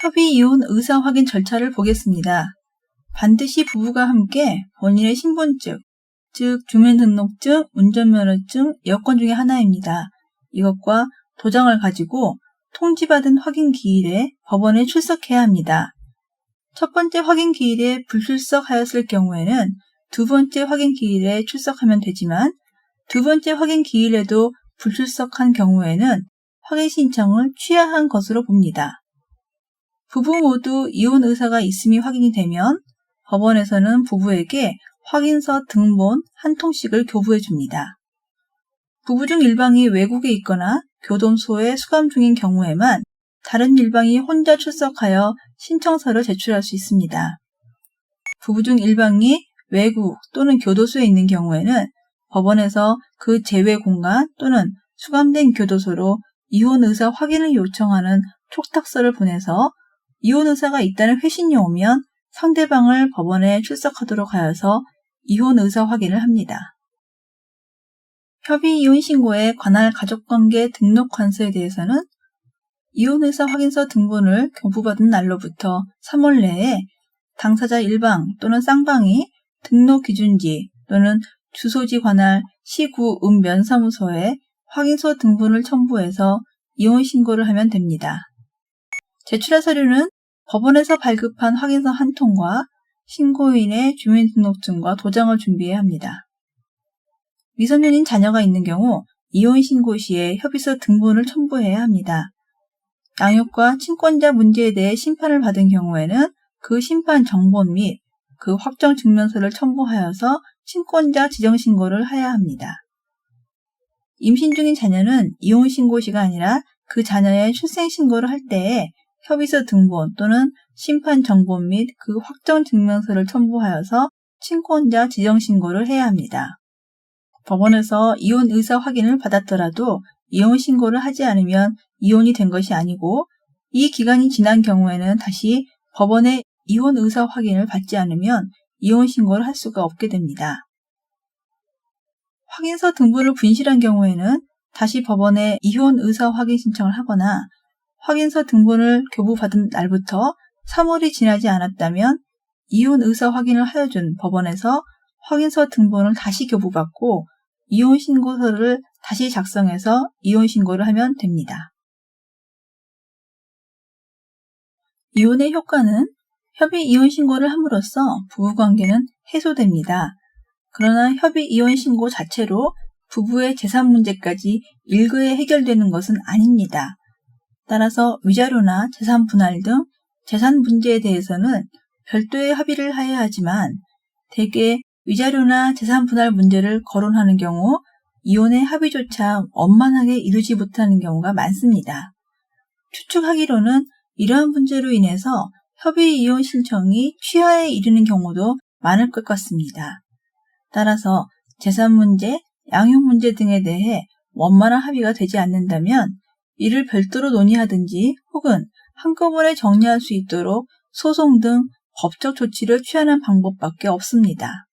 협의 이혼 의사 확인 절차를 보겠습니다. 반드시 부부가 함께 본인의 신분증, 즉 주민등록증, 운전면허증, 여권 중에 하나입니다. 이것과 도장을 가지고 통지받은 확인 기일에 법원에 출석해야 합니다. 첫 번째 확인 기일에 불출석하였을 경우에는 두 번째 확인 기일에 출석하면 되지만 두 번째 확인 기일에도 불출석한 경우에는 확인 신청을 취하한 것으로 봅니다. 부부 모두 이혼 의사가 있음이 확인이 되면 법원에서는 부부에게 확인서 등본 한 통씩을 교부해 줍니다. 부부 중 일방이 외국에 있거나 교도소에 수감 중인 경우에만 다른 일방이 혼자 출석하여 신청서를 제출할 수 있습니다. 부부 중 일방이 외국 또는 교도소에 있는 경우에는 법원에서 그 제외 공간 또는 수감된 교도소로 이혼 의사 확인을 요청하는 촉탁서를 보내서 이혼 의사가 있다는 회신이 오면 상대방을 법원에 출석하도록 하여서 이혼 의사 확인을 합니다. 협의 이혼 신고에 관할 가족관계 등록 관서에 대해서는 이혼 의사 확인서 등본을 교부받은 날로부터 3월 내에 당사자 일방 또는 쌍방이 등록 기준지 또는 주소지 관할 시구 읍면사무소에 확인서 등본을 첨부해서 이혼 신고를 하면 됩니다. 제출할 서류는 법원에서 발급한 확인서 한 통과 신고인의 주민등록증과 도장을 준비해야 합니다. 미성년인 자녀가 있는 경우 이혼 신고 시에 협의서 등본을 첨부해야 합니다. 양육과 친권자 문제에 대해 심판을 받은 경우에는 그 심판 정본 및 그 확정 증명서를 첨부하여서 친권자 지정 신고를 해야 합니다. 임신 중인 자녀는 이혼 신고 시가 아니라 그 자녀의 출생 신고를 할 때에 협의서 등본 또는 심판 정본 및 그 확정 증명서를 첨부하여서 친권자 지정 신고를 해야 합니다. 법원에서 이혼 의사 확인을 받았더라도 이혼 신고를 하지 않으면 이혼이 된 것이 아니고 이 기간이 지난 경우에는 다시 법원의 이혼 의사 확인을 받지 않으면 이혼 신고를 할 수가 없게 됩니다. 확인서 등본을 분실한 경우에는 다시 법원에 이혼 의사 확인 신청을 하거나 확인서 등본을 교부받은 날부터 3월이 지나지 않았다면 이혼 의사 확인을 하여준 법원에서 확인서 등본을 다시 교부받고 이혼 신고서를 다시 작성해서 이혼 신고를 하면 됩니다. 이혼의 효과는 협의 이혼 신고를 함으로써 부부관계는 해소됩니다. 그러나 협의 이혼 신고 자체로 부부의 재산 문제까지 일거에 해결되는 것은 아닙니다. 따라서 위자료나 재산 분할 등 재산 문제에 대해서는 별도의 합의를 하여야 하지만 대개 위자료나 재산 분할 문제를 거론하는 경우 이혼의 합의조차 원만하게 이루지 못하는 경우가 많습니다. 추측하기로는 이러한 문제로 인해서 협의 이혼 신청이 취하에 이르는 경우도 많을 것 같습니다. 따라서 재산 문제, 양육 문제 등에 대해 원만한 합의가 되지 않는다면 이를 별도로 논의하든지 혹은 한꺼번에 정리할 수 있도록 소송 등 법적 조치를 취하는 방법밖에 없습니다.